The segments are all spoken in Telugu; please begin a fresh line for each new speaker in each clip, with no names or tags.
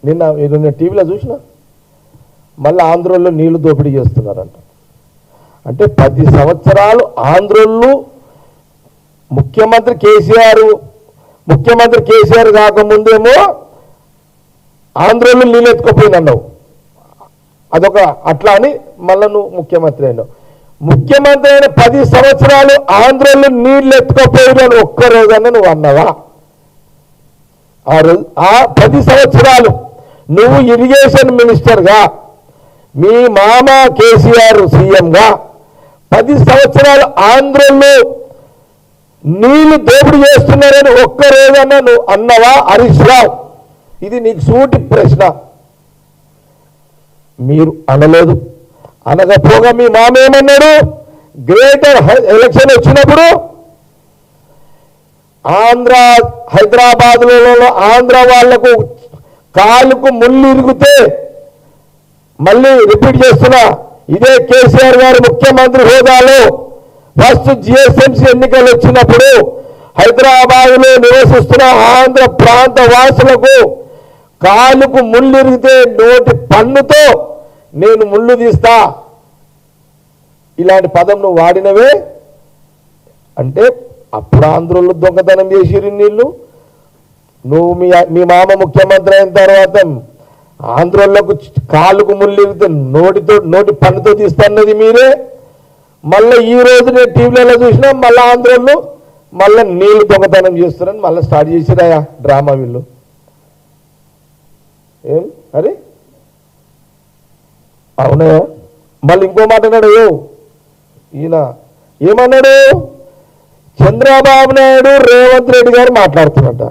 నిన్న టీవీలో చూసినా మళ్ళీ ఆంధ్రోళ్ళు నీళ్లు దోపిడీ చేస్తున్నారంట. అంటే 10 సంవత్సరాలు ఆంధ్రోళ్ళు ముఖ్యమంత్రి కేసీఆర్ కాకముందేమో ఆంధ్రోళ్ళు నీళ్ళు ఎత్తుకుపోయినన్నావు, అదొక అట్లా అని మళ్ళీ నువ్వు ముఖ్యమంత్రి అయినావు. ముఖ్యమంత్రి అయిన 10 సంవత్సరాలు ఆంధ్రోళ్ళు నీళ్ళు ఎత్తుకుపోయినని ఒక్కరోజన్నా నువ్వు అన్నావా? ఆ 10 సంవత్సరాలు నువ్వు ఇరిగేషన్ మినిస్టర్గా, మీ మామ కేసీఆర్ సీఎంగా 10 సంవత్సరాలు ఆంధ్రోళ్ళు నీళ్లు దోపిడీ చేస్తున్నారని ఒక్కరోజన్నా నువ్వు అన్నవా హరీష్ రావు? ఇది నీకు సూటి ప్రశ్న. మీరు అనలేదు. అనకపోగా మీ మామ ఏమన్నాడు? గ్రేటర్ ఎలక్షన్ వచ్చినప్పుడు హైదరాబాద్లో ఆంధ్ర వాళ్లకు కాలుకు ముళ్ళు ఇరిగితే, మళ్ళీ రిపీట్ చేస్తున్నా, ఇదే కేసీఆర్ గారు ముఖ్యమంత్రి హోదాలో ఫస్ట్ జిఎస్ఎంసీ ఎన్నికలు వచ్చినప్పుడు హైదరాబాద్లో నివసిస్తున్న ఆంధ్ర ప్రాంత వాసులకు కాలుకు ముళ్ళు ఇరిగితే నోటి పన్నుతో నేను ముళ్ళు తీస్తా, ఇలాంటి పదం నువ్వు వాడినవే. అంటే అప్పుడు ఆంధ్రోళ్ళు దొంగతనం చేసిరు నీళ్ళు. నువ్వు మీ మామ ముఖ్యమంత్రి అయిన తర్వాత ఆంధ్రోళ్లకు కాలుకు ముళ్ళు ఇరిగితే నోటి పన్నుతో తీస్తున్నది మీరే. మళ్ళీ ఈ రోజు నేను టీవీలలో చూసినా మళ్ళీ ఆంధ్రోళ్ళు మళ్ళీ నీళ్లు దొంగతనం చేస్తున్నారని మళ్ళీ స్టార్ట్ చేసిరాయా డ్రామా వీళ్ళు. ఏం అరే అవునా? మళ్ళీ ఇంకో మాట అన్నాడు. ఈయన ఏమన్నాడు? చంద్రబాబు నాయుడు రేవంత్ రెడ్డి గారు మాట్లాడుతున్నట్ట.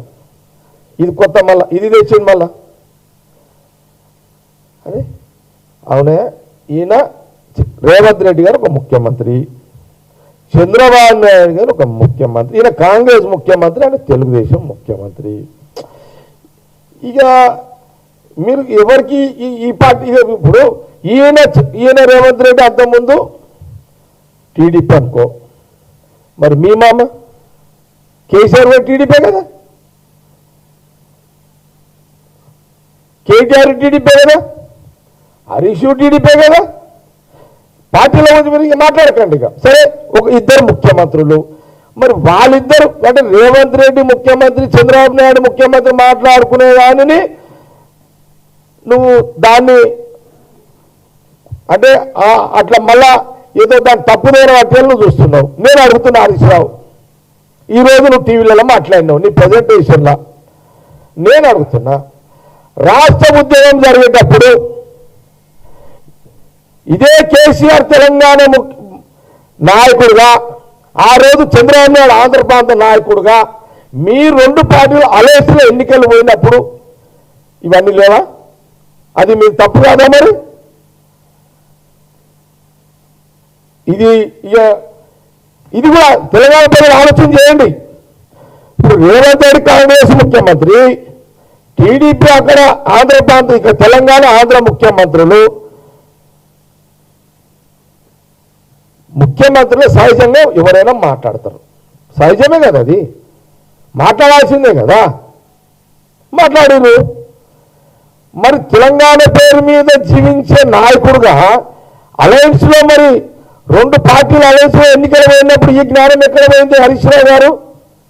ఇది కొత్త, మళ్ళా ఇది తెచ్చింది మళ్ళా. అదే అవునా? ఈయన రేవంత్ రెడ్డి గారు ఒక ముఖ్యమంత్రి, చంద్రబాబు నాయుడు గారు ఒక ముఖ్యమంత్రి, ఈయన కాంగ్రెస్ ముఖ్యమంత్రి, ఆయన తెలుగుదేశం ముఖ్యమంత్రి. ఇక మీరు ఎవరికి ఈ పార్టీ, ఇప్పుడు ఈయన రేవంత్ రెడ్డి అంతకుముందు టీడీపీ అనుకో, మరి మీ మామ కేసీఆర్ కూడా టీడీపీ కదా, కేటీఆర్ టీడీపీ కదా, హరీష్ టీడీపీ కదా. పార్టీలో మీరు మాట్లాడకండి. ఇక సరే, ఒక ఇద్దరు ముఖ్యమంత్రులు, మరి వాళ్ళిద్దరు అంటే రేవంత్ రెడ్డి ముఖ్యమంత్రి, చంద్రబాబు నాయుడు ముఖ్యమంత్రి మాట్లాడుకునే దానిని నువ్వు దాన్ని అంటే అట్లా మళ్ళా ఏదో దాన్ని తప్పుదేన వాటిని నువ్వు చూస్తున్నావు. నేను అడుగుతున్నా హరీష్ రావు, ఈరోజు నువ్వు టీవీలలో మాట్లాడినావు నీ ప్రజెంటేషన్లో. నేను అడుగుతున్నా, రాష్ట్ర ఉద్యమం జరిగేటప్పుడు ఇదే కేసీఆర్ తెలంగాణ నాయకుడుగా, ఆ రోజు చంద్రబాబు నాయుడు ఆంధ్ర ప్రాంత నాయకుడుగా, మీ 2 పార్టీలు అలయన్స్లో ఎన్నికలు పోయినప్పుడు ఇవన్నీ లేవా? అది మీకు తప్పు కాదా? మరి ఇది కూడా తెలంగాణ ప్రజలు ఆలోచన చేయండి. ఇప్పుడు రేవంత్ రెడ్డి కాంగ్రెస్ ముఖ్యమంత్రి, టీడీపీ అక్కడ ఆంధ్ర ప్రాంతం, ఇక్కడ తెలంగాణ ఆంధ్ర ముఖ్యమంత్రులు సహజంగా ఎవరైనా మాట్లాడతారు, సహజమే కదా, అది మాట్లాడాల్సిందే కదా. మాట్లాడారు. మరి తెలంగాణ పేరు మీద జీవించే నాయకుడుగా అలయన్స్లో మరి 2 పార్టీలు అలయన్స్లో ఎన్నికలు పోయినప్పుడు ఈ జ్ఞానం ఎక్కడ పోయింది హరీష్ రావు గారు?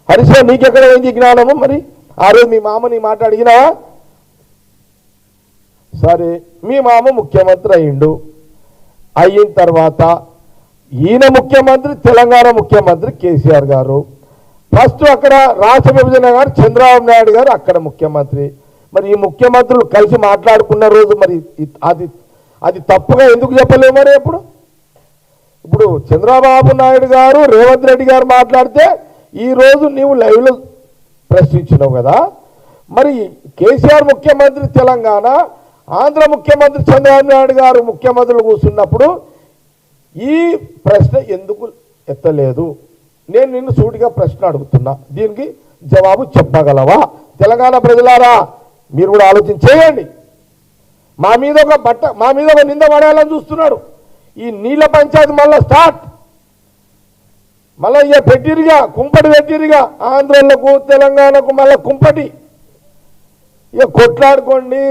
హరీష్ రావు నీకెక్కడ పోయింది ఈ జ్ఞానము? మరి ఆ రోజు మీ మామని మాట అడిగినావా? సరే, మీ మామ ముఖ్యమంత్రి అయిన తర్వాత ఈయన ముఖ్యమంత్రి, తెలంగాణ ముఖ్యమంత్రి కేసీఆర్ గారు, ఫస్ట్ అక్కడ రాష్ట్ర విభజన గారు చంద్రబాబు నాయుడు గారు అక్కడ ముఖ్యమంత్రి. మరి ఈ ముఖ్యమంత్రులు కలిసి మాట్లాడుకున్న రోజు మరి అది తప్పుగా ఎందుకు చెప్పలేము? మరి ఇప్పుడు చంద్రబాబు నాయుడు గారు రేవంత్ రెడ్డి గారు మాట్లాడితే ఈరోజు నీవు లైవ్లో ప్రశ్నించినావు కదా. మరి కేసీఆర్ ముఖ్యమంత్రి తెలంగాణ, ఆంధ్ర ముఖ్యమంత్రి చంద్రబాబు నాయుడు గారు ముఖ్యమంత్రులు కూర్చున్నప్పుడు ఈ ప్రశ్న ఎందుకు ఎత్తలేదు? నేను నిన్ను సూటిగా ప్రశ్న అడుగుతున్నా, దీనికి జవాబు చెప్పగలవా? తెలంగాణ ప్రజలారా మీరు కూడా ఆలోచన చేయండి. మా మీద ఒక నింద పడేయాలని చూస్తున్నాడు. ఈ నీళ్ళ పంచాయతీ మళ్ళీ స్టార్ట్, మళ్ళీ ఇక పెట్టిరిగా, కుంపటి పెట్టిరిగా, ఆంధ్రలకు తెలంగాణకు మళ్ళీ కుంపటి. ఇక కొట్లాడుకోండి.